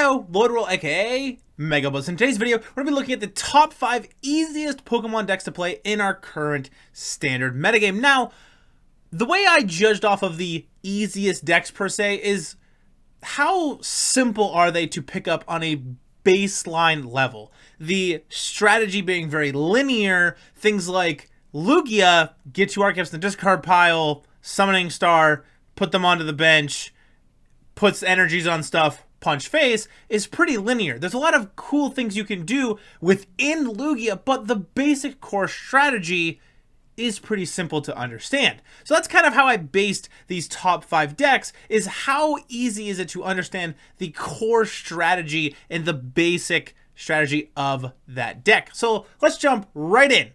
yo, Lloyd Roll, aka Mega Buzz. In today's video, we're going to be looking at the top 5 easiest Pokemon decks to play in our current standard metagame. Now, the way I judged off of the easiest decks per se is how simple are they to pick up on a baseline level. The strategy being very linear, things like Lugia, get 2 Archetypes in the discard pile, Summoning Star, put them onto the bench, puts energies on stuff, punch face, is pretty linear. There's a lot of cool things you can do within Lugia, but the basic core strategy is pretty simple to understand. So that's kind of how I based these top 5 decks, is how easy is it to understand the core strategy and the basic strategy of that deck. So let's jump right in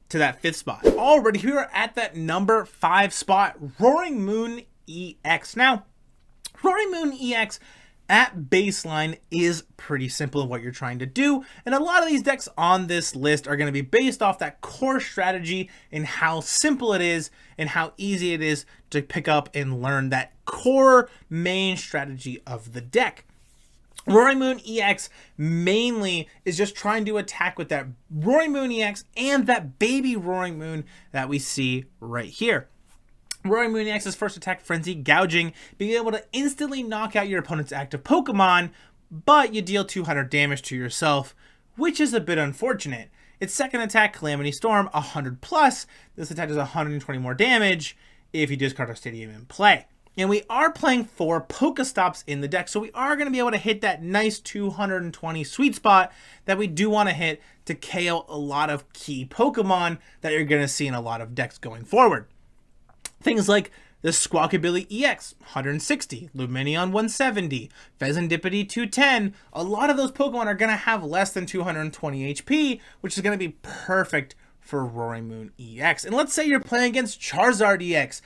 to that 5th spot. Already we are at that number 5 spot, Roaring Moon EX. Now, Roaring Moon EX at baseline is pretty simple in what you're trying to do, and a lot of these decks on this list are going to be based off that core strategy and how simple it is and how easy it is to pick up and learn that core main strategy of the deck. Roaring Moon EX mainly is just trying to attack with that Roaring Moon EX and that baby Roaring Moon that we see right here. Roaring Moon EX's first attack, Frenzy Gouging, being able to instantly knock out your opponent's active Pokemon, but you deal 200 damage to yourself, which is a bit unfortunate. Its second attack, Calamity Storm, 100 plus. This attack does 120 more damage if you discard a Stadium in play. And we are playing 4 Pokestops in the deck, so we are going to be able to hit that nice 220 sweet spot that we do want to hit to KO a lot of key Pokemon that you're going to see in a lot of decks going forward. Things like the Squawkabilly EX, 160, Lumineon 170, Fezandipiti 210. A lot of those Pokemon are going to have less than 220 HP, which is going to be perfect for Roaring Moon EX. And let's say you're playing against Charizard EX.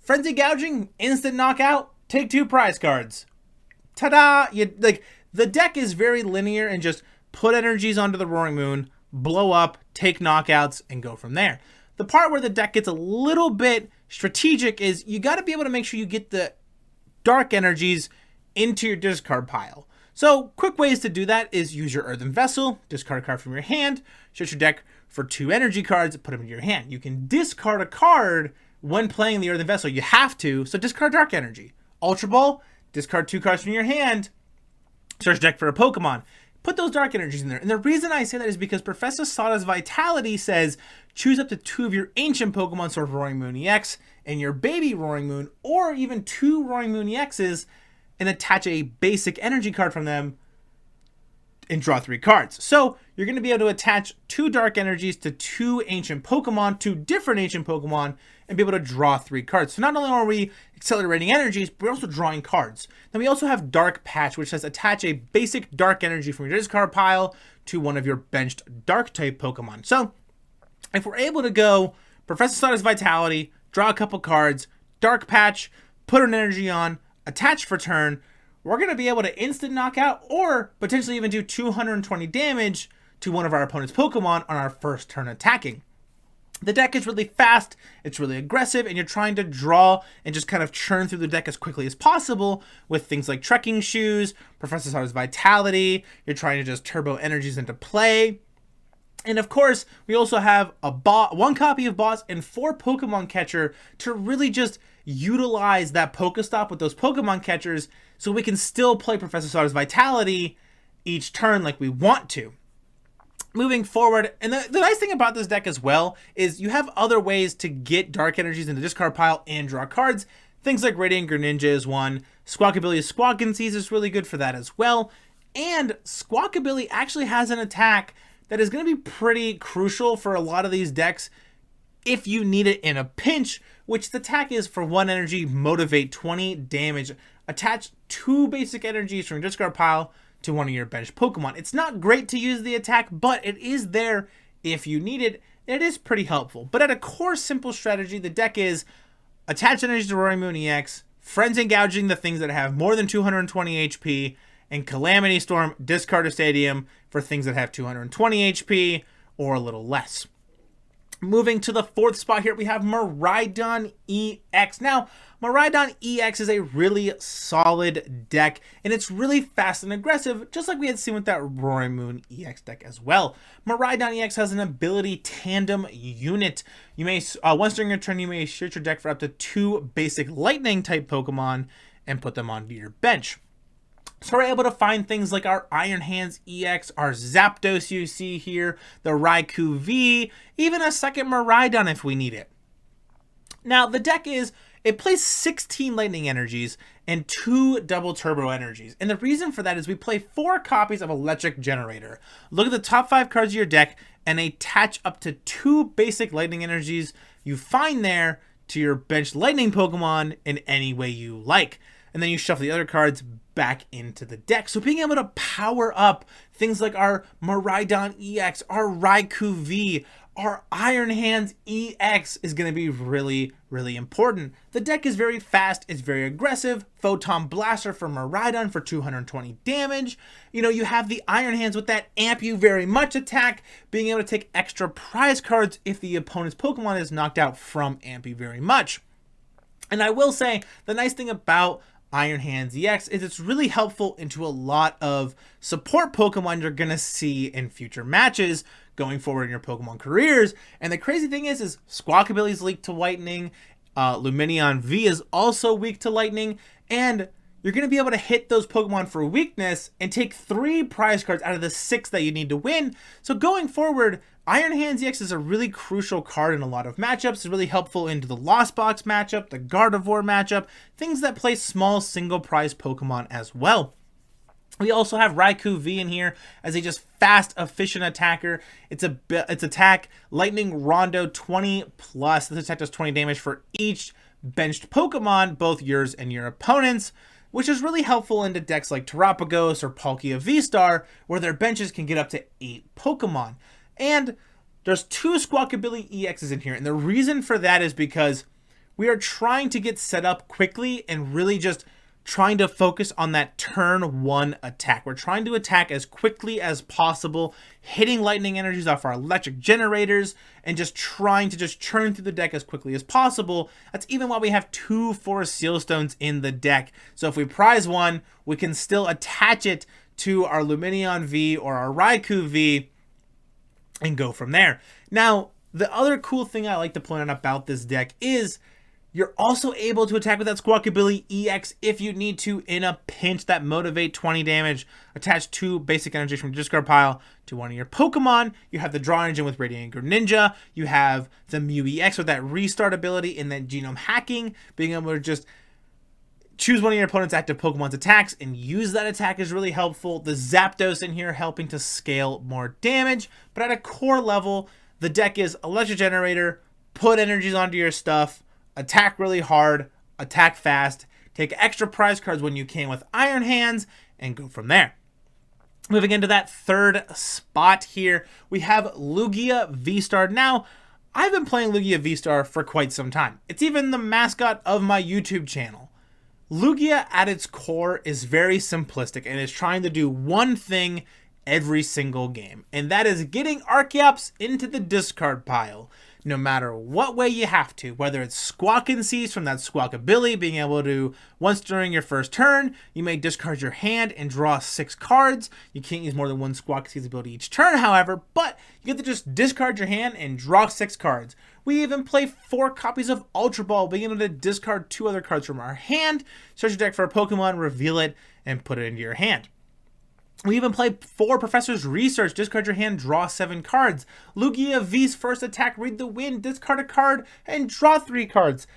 Frenzy Gouging, instant knockout, take 2 prize cards. Ta-da! The deck is very linear and just put energies onto the Roaring Moon, blow up, take knockouts, and go from there. The part where the deck gets a little bit strategic is you got to be able to make sure you get the dark energies into your discard pile. So quick ways to do that is use your Earthen Vessel, discard a card from your hand, search your deck for 2 energy cards, put them in your hand. You can discard a card when playing the Earthen Vessel. You have to, so discard Dark Energy. Ultra Ball, discard 2 cards from your hand, search deck for a Pokemon. Put those dark energies in there. And the reason I say that is because Professor Sada's Vitality says choose up to 2 of your ancient Pokemon, sort of Roaring Moon EX, and your baby Roaring Moon, or even 2 Roaring Moon EXs, and attach a basic energy card from them and draw 3 cards. So you're going to be able to attach 2 dark energies to 2 ancient Pokemon, 2 different ancient Pokemon, and be able to draw 3 cards. So not only are we accelerating energies, but we're also drawing cards. Then we also have Dark Patch, which says attach a basic dark energy from your discard pile to one of your benched dark type Pokemon. So if we're able to go Professor Sada's Vitality, draw a couple cards, Dark Patch, put an energy on, attach for turn, we're going to be able to instant knockout or potentially even do 220 damage to one of our opponent's Pokemon on our first turn attacking. The deck is really fast, it's really aggressive, and you're trying to draw and just kind of churn through the deck as quickly as possible with things like Trekking Shoes, Professor Sada's Vitality. You're trying to just turbo energies into play. And of course, we also have a 1 copy of Boss and 4 Pokemon Catcher to really just utilize that Pokestop with those Pokemon Catchers so we can still play Professor Sada's Vitality each turn like we want to. Moving forward, and the nice thing about this deck as well is you have other ways to get dark energies in the discard pile and draw cards. Things like Radiant Greninja is one. Squawkabilly's Squawkabilly is really good for that as well. And Squawkabilly actually has an attack that is going to be pretty crucial for a lot of these decks if you need it in a pinch, which the attack is for 1 energy, motivate 20 damage. Attach 2 basic energies from your discard pile to one of your bench Pokemon. It's not great to use the attack, but it is there if you need it. It is pretty helpful. But at a core simple strategy, the deck is attach energy to Roaring Moon EX, Frenzy Gouging the things that have more than 220 HP, and Calamity Storm, discard a Stadium for things that have 220 HP or a little less. Moving to the 4th spot here, we have Miraidon EX. Now, Miraidon EX is a really solid deck, and it's really fast and aggressive, just like we had seen with that Roaring Moon EX deck as well. Miraidon EX has an ability tandem unit. You may, once during your turn, you may search your deck for up to 2 basic lightning type Pokemon and put them onto your bench. So we're able to find things like our Iron Hands EX, our Zapdos you see here, the Raikou V, even a second Miraidon if we need it. Now the deck it plays 16 lightning energies and 2 double turbo energies. And the reason for that is we play 4 copies of Electric Generator. Look at the top 5 cards of your deck and attach up to 2 basic lightning energies you find there to your bench lightning Pokemon in any way you like. And then you shuffle the other cards back into the deck. So being able to power up things like our Miraidon EX, our Raikou V, our Iron Hands EX is going to be really, really important. The deck is very fast, it's very aggressive. Photon Blaster for Miraidon for 220 damage. You know, you have the Iron Hands with that Amp You Very Much attack, being able to take extra prize cards if the opponent's Pokemon is knocked out from Amp You Very Much. And I will say, the nice thing about Iron Hands EX is it's really helpful into a lot of support Pokemon you're going to see in future matches going forward in your Pokemon careers. And the crazy thing is Squawkabilly is weak to lightning, Lumineon V is also weak to lightning, and you're going to be able to hit those Pokemon for weakness and take 3 prize cards out of the 6 that you need to win. So going forward, Iron Hands EX is a really crucial card in a lot of matchups. It's really helpful into the Lost Box matchup, the Gardevoir matchup, things that play small single prize Pokemon as well. We also have Raikou V in here as a just fast, efficient attacker. It's attack Lightning Rondo 20 plus. This attack does 20 damage for each benched Pokemon, both yours and your opponent's, which is really helpful into decks like Terapagos or Palkia V-Star, where their benches can get up to 8 Pokemon. And there's 2 Squawkabilly EXs in here, and the reason for that is because we are trying to get set up quickly and really just trying to focus on that turn 1 attack. We're trying to attack as quickly as possible, hitting lightning energies off our electric generators, and just trying to just churn through the deck as quickly as possible. That's even while we have 2 Forest Seal Stones in the deck. So if we prize one, we can still attach it to our Lumineon V or our Raikou V and go from there. Now, the other cool thing I like to point out about this deck is you're also able to attack with that Squawkabilly EX if you need to in a pinch. That Motivate 20 damage, attach 2 basic energies from your discard pile to one of your Pokemon. You have the Draw engine with Radiant Greninja. You have the Mew EX with that Restart ability and then Genome Hacking, being able to just choose one of your opponent's active Pokemon's attacks and use that attack is really helpful. The Zapdos in here helping to scale more damage. But at a core level, the deck is Electric Generator, put energies onto your stuff, attack really hard, attack fast, take extra prize cards when you can with Iron Hands, and go from there. Moving into that 3rd spot here, we have Lugia V-Star. Now, I've been playing Lugia V-Star for quite some time. It's even the mascot of my YouTube channel. Lugia at its core is very simplistic and is trying to do one thing every single game, and that is getting Archeops into the discard pile. No matter what way you have to, whether it's Squawk and Seize from that Squawkabilly, being able to, once during your first turn, you may discard your hand and draw 6 cards. You can't use more than 1 Squawk and Seize ability each turn, however, but you get to just discard your hand and draw 6 cards. We even play 4 copies of Ultra Ball, being able to discard 2 other cards from our hand, search your deck for a Pokemon, reveal it, and put it into your hand. We even play 4 Professor's Research, discard your hand, draw 7 cards. Lugia V's first attack, Read the Wind, discard a card, and draw 3 cards.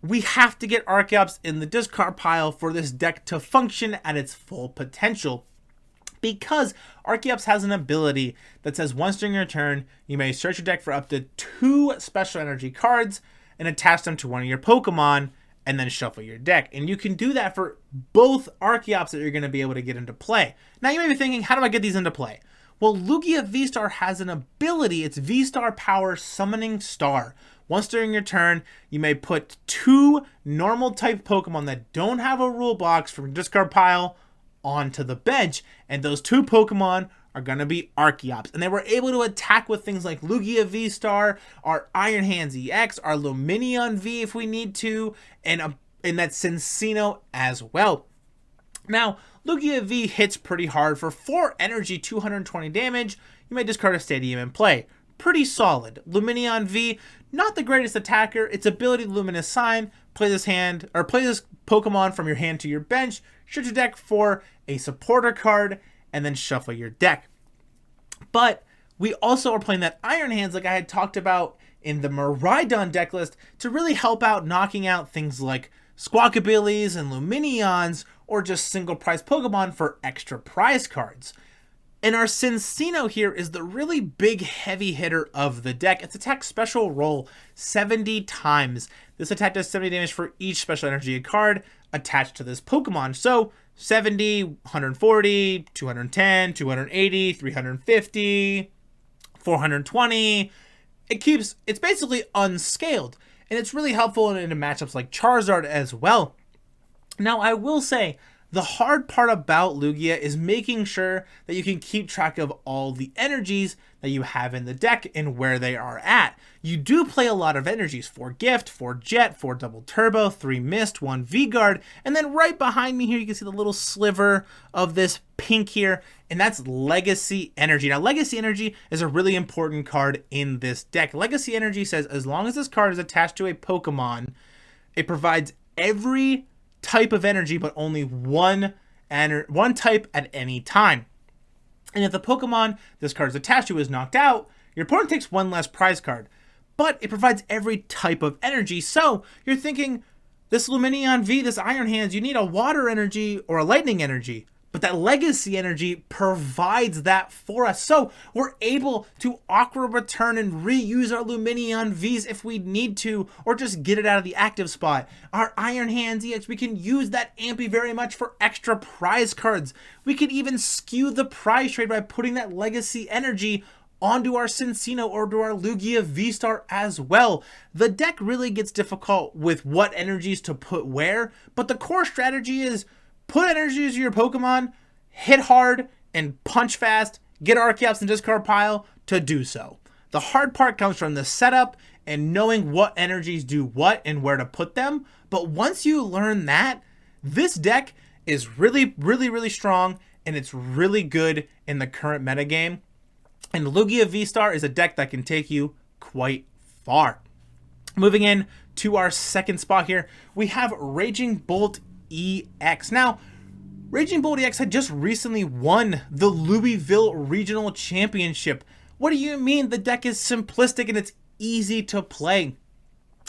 We have to get Archeops in the discard pile for this deck to function at its full potential, because Archeops has an ability that says once during your turn, you may search your deck for up to 2 special energy cards and attach them to one of your Pokemon, and then shuffle your deck. And you can do that for both Archeops that you're going to be able to get into play. Now you may be thinking, how do I get these into play? Well, Lugia V-Star has an ability. It's V-Star Power Summoning Star. Once during your turn, you may put 2 normal type Pokemon that don't have a rule box from your discard pile onto the bench. And those 2 Pokemon are going to be Archeops. And they were able to attack with things like Lugia V-Star, our Iron Hands EX, our Lumineon V if we need to, and in that Cinccino as well. Now, Lugia V hits pretty hard. For 4 energy, 220 damage, you may discard a Stadium and play. Pretty solid. Lumineon V, not the greatest attacker. Its ability, Luminous Sign, play this Pokemon from your hand to your bench, shift your deck for a supporter card, and then shuffle your deck. But we also are playing that Iron Hands like I had talked about in the Miraidon deck list to really help out knocking out things like Squawkabillies and Lumineons, or just single prize Pokemon for extra prize cards. And our Cinccino here is the really big heavy hitter of the deck. Its attack special roll 70 times. This attack does 70 damage for each special energy card attached to this Pokemon. So 70, 140, 210, 280, 350, 420. It's basically unscaled. And it's really helpful in matchups like Charizard as well. Now, I will say, the hard part about Lugia is making sure that you can keep track of all the energies that you have in the deck and where they are at. You do play a lot of energies, 4 Gift, 4 Jet, 4 Double Turbo, 3 Mist, 1 V-Guard, and then right behind me here you can see the little sliver of this pink here, and that's Legacy Energy. Now, Legacy Energy is a really important card in this deck. Legacy Energy says as long as this card is attached to a Pokemon, it provides every type of energy, but only one type at any time. And if the Pokemon this card is attached to is knocked out, your opponent takes 1 less prize card. But it provides every type of energy. So you're thinking, this Lumineon V, this Iron Hands, you need a water energy or a lightning energy. But that Legacy Energy provides that for us. So we're able to Aqua Return and reuse our Lumineon Vs if we need to, or just get it out of the active spot. Our Iron Hands EX, we can use that Ampy very much for extra prize cards. We can even skew the prize trade by putting that Legacy Energy onto our Cinccino or to our Lugia V-Star as well. The deck really gets difficult with what energies to put where, but the core strategy is put energies to your Pokemon, hit hard, and punch fast, get Archeops in the discard pile to do so. The hard part comes from the setup and knowing what energies do what and where to put them. But once you learn that, this deck is really, really, really strong, and it's really good in the current metagame. And Lugia V-Star is a deck that can take you quite far. Moving in to our second spot here, we have Raging Bolt EX. Now, Raging Bolt EX had just recently won the Louisville Regional Championship. What do you mean the deck is simplistic and it's easy to play?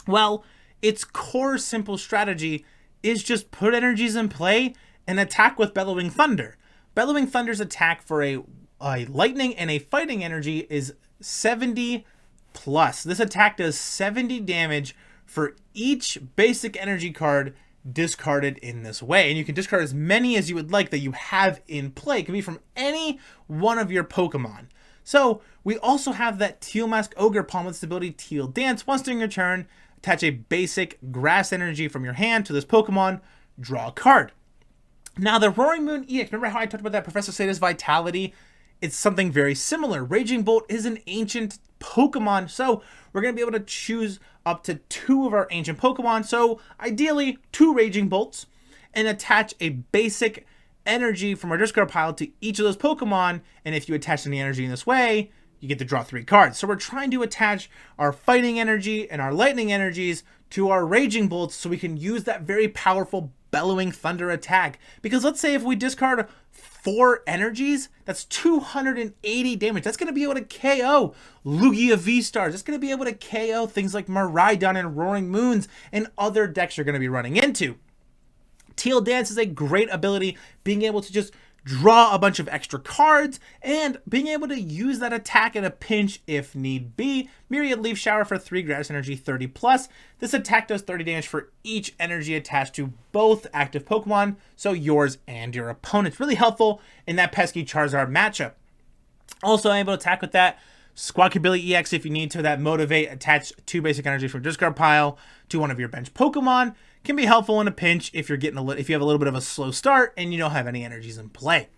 Well, its core simple strategy is just put energies in play and attack with Bellowing Thunder. Bellowing Thunder's attack for a lightning and a fighting energy is 70 plus. This attack does 70 damage for each basic energy card discarded in this way, and you can discard as many as you would like that you have in play. It can be from any one of your Pokemon. So we also have that Teal Mask Ogre Palm with ability Teal Dance. Once during your turn, attach a basic grass energy from your hand to this Pokemon, draw a card. Now the Roaring Moon EX, remember how I talked about that Professor Sada's Vitality? It's something very similar. Raging Bolt is an ancient Pokemon, so we're going to be able to choose up to 2 of our ancient Pokemon, so ideally 2 Raging Bolts, and attach a basic energy from our discard pile to each of those Pokemon, and if you attach any energy in this way, you get to draw 3 cards. So we're trying to attach our fighting energy and our lightning energies to our Raging Bolts so we can use that very powerful Bellowing Thunder attack. Because let's say if we discard 4 energies, that's 280 damage. That's going to be able to KO Lugia V-Stars. That's going to be able to KO things like Miraidon and Roaring Moons and other decks you're going to be running into. Teal Dance is a great ability, being able to just draw a bunch of extra cards and being able to use that attack in a pinch if need be. Myriad Leaf Shower for 3 grass energy, 30 plus. This attack does 30 damage for each energy attached to both active Pokemon, so yours and your opponent's. Really helpful in that pesky Charizard matchup. Also able to attack with that Squawkabilly EX if you need to. That Motivate, attach 2 basic energy from discard pile to one of your bench Pokemon. Can be helpful in a pinch if you're getting if you have a little bit of a slow start and you don't have any energies in play.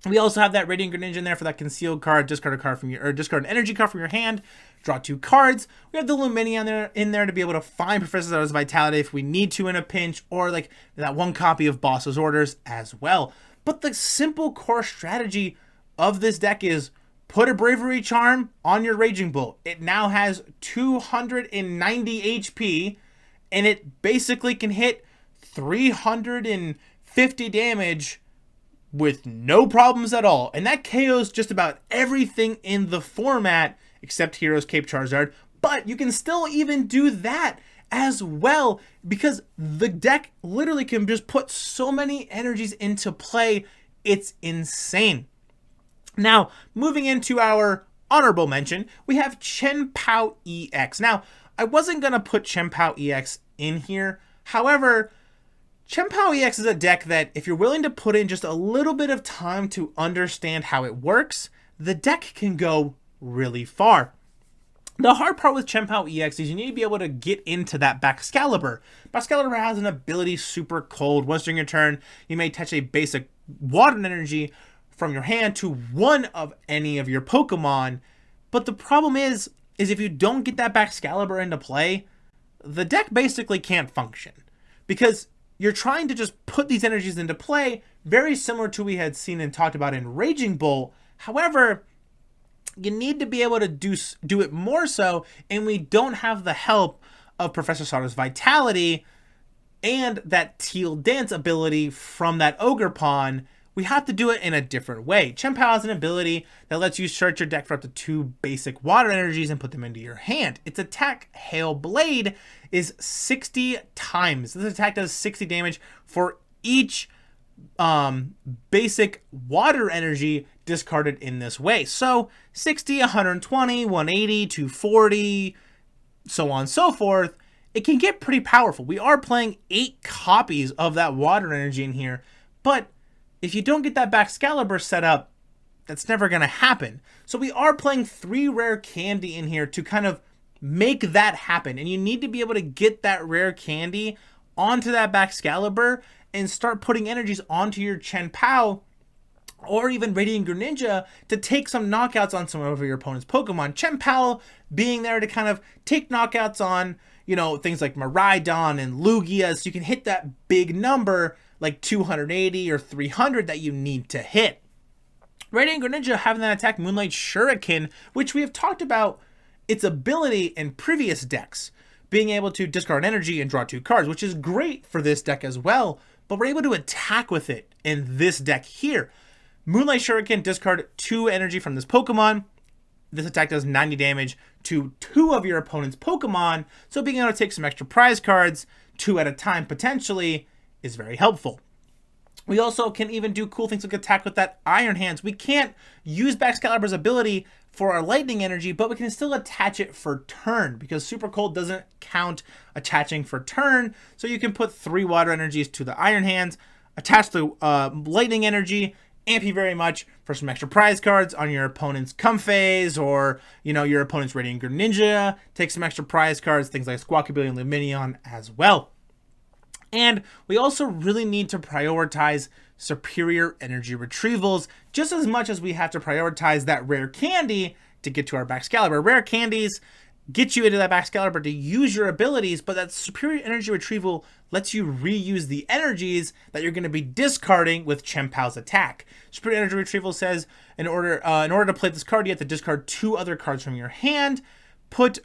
We also have that Radiant Greninja in there for that concealed card, discard a card from your, or discard an energy card from your hand, draw 2 cards. We have the Lumineon in there to be able to find Professor Sada's Vitality if we need to in a pinch, or like that 1 copy of Boss's Orders as well. But the simple core strategy of this deck is put a Bravery Charm on your Raging Bull. It now has 290 HP, and it basically can hit 350 damage with no problems at all. And that KOs just about everything in the format except Heroes Cape Charizard. But you can still even do that as well, because the deck literally can just put so many energies into play. It's insane. Now, moving into our honorable mention, we have Chien-Pao EX. Now, I wasn't going to put Chien-Pao EX in here. However, Chien-Pao EX is a deck that if you're willing to put in just a little bit of time to understand how it works, the deck can go really far. The hard part with Chien-Pao EX is you need to be able to get into that Baxcalibur. Baxcalibur has an ability Super Cold. Once during your turn, you may attach a basic water energy from your hand to one of any of your Pokemon. But the problem is if you don't get that Baxcalibur into play, the deck basically can't function. Because you're trying to just put these energies into play, very similar to what we had seen and talked about in Raging Bull. However, you need to be able to do it more so, and we don't have the help of Professor Sada's Vitality and that Teal Dance ability from that Ogerpon. We have to do it in a different way. Chien-Pao has an ability that lets you search your deck for up to 2 basic water energies and put them into your hand. Its attack, Hail Blade, is 60 times. This attack does 60 damage for each basic water energy discarded in this way. So 60, 120, 180, 240, so on and so forth. It can get pretty powerful. We are playing 8 copies of that water energy in here, but if you don't get that Baxcalibur set up, that's never going to happen. So we are playing 3 rare candy in here to kind of make that happen. And you need to be able to get that rare candy onto that Baxcalibur and start putting energies onto your Chien-Pao or even Radiant Greninja to take some knockouts on some of your opponent's Pokemon. Chien-Pao being there to kind of take knockouts on, you know, things like Miraidon and Lugia, so you can hit that big number like 280 or 300 that you need to hit. Radiant Greninja having that attack Moonlight Shuriken, which we have talked about its ability in previous decks, being able to discard energy and draw 2 cards, which is great for this deck as well, but we're able to attack with it in this deck here. Moonlight Shuriken, discard 2 energy from this Pokemon. This attack does 90 damage to 2 of your opponent's Pokemon, so being able to take some extra prize cards, 2 at a time potentially, is very helpful. We also can even do cool things like attack with that Iron Hands. We can't use Baxcalibur's ability for our lightning energy, but we can still attach it for turn because Super Cold doesn't count attaching for turn. So you can put 3 water energies to the Iron Hands, attach the lightning energy, amp you very much for some extra prize cards on your opponent's Comphase or, you know, your opponent's Radiant Greninja. Take some extra prize cards, things like Squawkabilly and Lumineon as well. And we also really need to prioritize superior energy retrievals just as much as we have to prioritize that rare candy to get to our Baxcalibur. Rare candies get you into that Baxcalibur to use your abilities, but that superior energy retrieval lets you reuse the energies that you're going to be discarding with Chien-Pao's attack. Superior energy retrieval says in order to play this card, you have to discard 2 other cards from your hand, put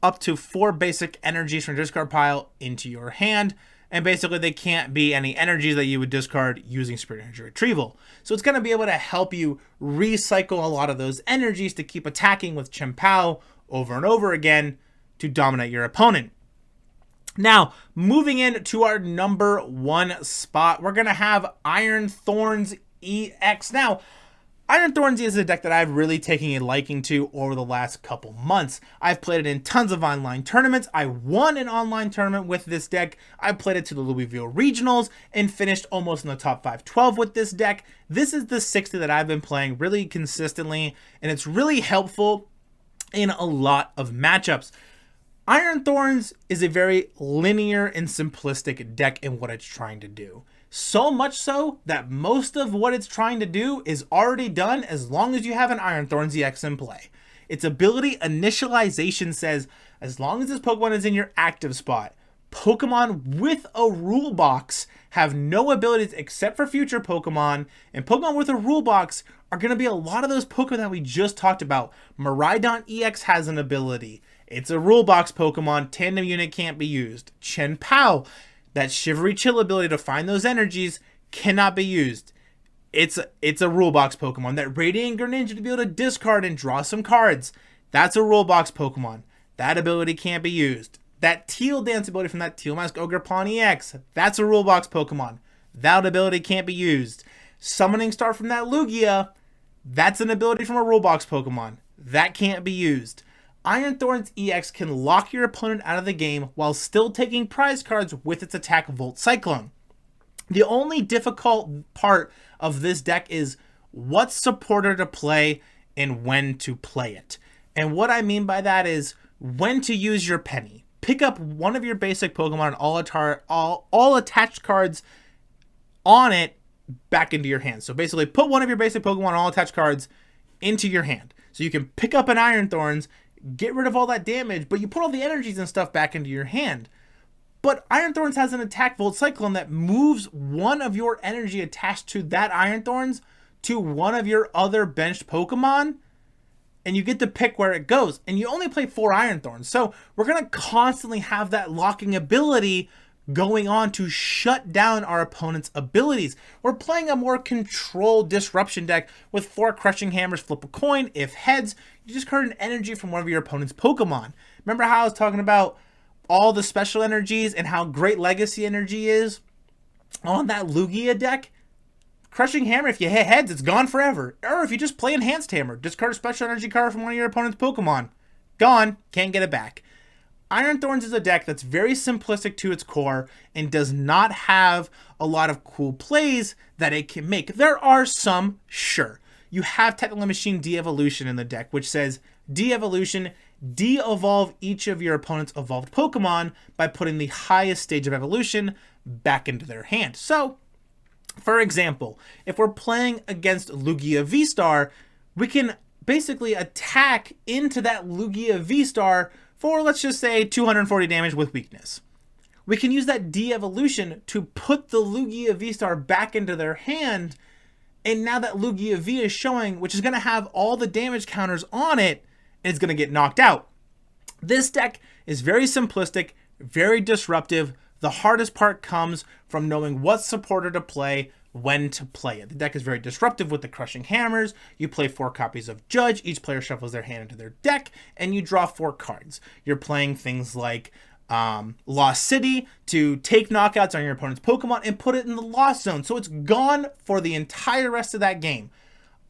up to 4 basic energies from your discard pile into your hand, and basically they can't be any energies that you would discard using superior energy retrieval. So it's going to be able to help you recycle a lot of those energies to keep attacking with Chien-Pao over and over again to dominate your opponent. Now, moving into our number 1 spot, we're going to have Iron Thorns EX. Now, Iron Thorns is a deck that I've really taken a liking to over the last couple months. I've played it in tons of online tournaments. I won an online tournament with this deck. I played it to the Louisville Regionals and finished almost in the top 512 with this deck. This is the 60 that I've been playing really consistently, and it's really helpful in a lot of matchups. Iron Thorns is a very linear and simplistic deck in what it's trying to do. So much so that most of what it's trying to do is already done as long as you have an Iron Thorns EX in play. Its ability initialization says as long as this Pokemon is in your active spot, Pokemon with a rule box have no abilities except for future Pokemon, and Pokemon with a rule box are going to be a lot of those Pokemon that we just talked about. Miraidon EX has an ability. It's a rule box Pokemon. Tandem unit can't be used. Chien-Pao, that Shivery Chill ability to find those energies, cannot be used. It's a rule box Pokemon. That Radiant Greninja to be able to discard and draw some cards, that's a rule box Pokemon. That ability can't be used. That Teal Dance ability from that Teal Mask Ogre Pawn EX, that's a rule box Pokemon. That ability can't be used. Summoning Star from that Lugia, that's an ability from a rule box Pokemon. That can't be used. Iron Thorns EX can lock your opponent out of the game while still taking prize cards with its attack Volt Cyclone. The only difficult part of this deck is what supporter to play and when to play it. And what I mean by that is when to use your penny. Pick up one of your basic Pokemon and all attached cards on it back into your hand. So basically put one of your basic Pokemon and all attached cards into your hand. So you can pick up an Iron Thorns, get rid of all that damage, but you put all the energies and stuff back into your hand. But Iron Thorns has an attack Volt Cyclone that moves one of your energy attached to that Iron Thorns to one of your other benched Pokemon, and you get to pick where it goes. And you only play 4 Iron Thorns, so we're going to constantly have that locking ability going on to shut down our opponent's abilities. We're playing a more controlled disruption deck with 4 Crushing Hammers, flip a coin. If heads, you discard an energy from one of your opponent's Pokemon. Remember how I was talking about all the special energies and how great Legacy energy is on that Lugia deck? Crushing Hammer, if you hit heads, it's gone forever. Or if you just play Enhanced Hammer, discard a special energy card from one of your opponent's Pokemon. Gone, can't get it back. Iron Thorns is a deck that's very simplistic to its core and does not have a lot of cool plays that it can make. There are some, sure. You have Technical Machine De-Evolution in the deck, which says De-Evolution, de-evolve each of your opponent's evolved Pokemon by putting the highest stage of evolution back into their hand. So, for example, if we're playing against Lugia V-Star, we can basically attack into that Lugia V-Star for, let's just say, 240 damage with weakness. We can use that de-evolution to put the Lugia V-Star back into their hand, and now that Lugia V is showing, which is going to have all the damage counters on it, and it's going to get knocked out. This deck is very simplistic, very disruptive. The hardest part comes from knowing what supporter to play, when to play it. The deck is very disruptive with the Crushing Hammers. You play 4 copies of Judge. Each player shuffles their hand into their deck, and you draw 4 cards. You're playing things like Lost City to take knockouts on your opponent's Pokemon and put it in the Lost Zone, so it's gone for the entire rest of that game.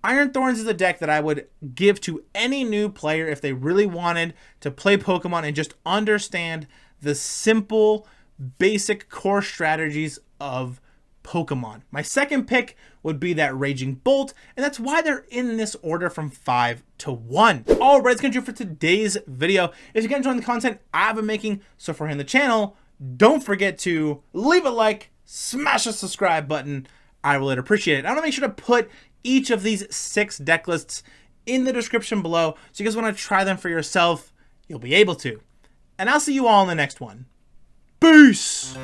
Iron Thorns is a deck that I would give to any new player if they really wanted to play Pokemon and just understand the simple, basic core strategies of Pokemon. My second pick would be that Raging Bolt, and that's why they're in this order from 5 to 1. All right, that's going to do it for today's video. If you guys enjoying the content I've been making so far in the channel, don't forget to leave a like, smash the subscribe button. I really appreciate it. I want to make sure to put each of these 6 deck lists in the description below, so you guys want to try them for yourself, you'll be able to. And I'll see you all in the next one. Peace!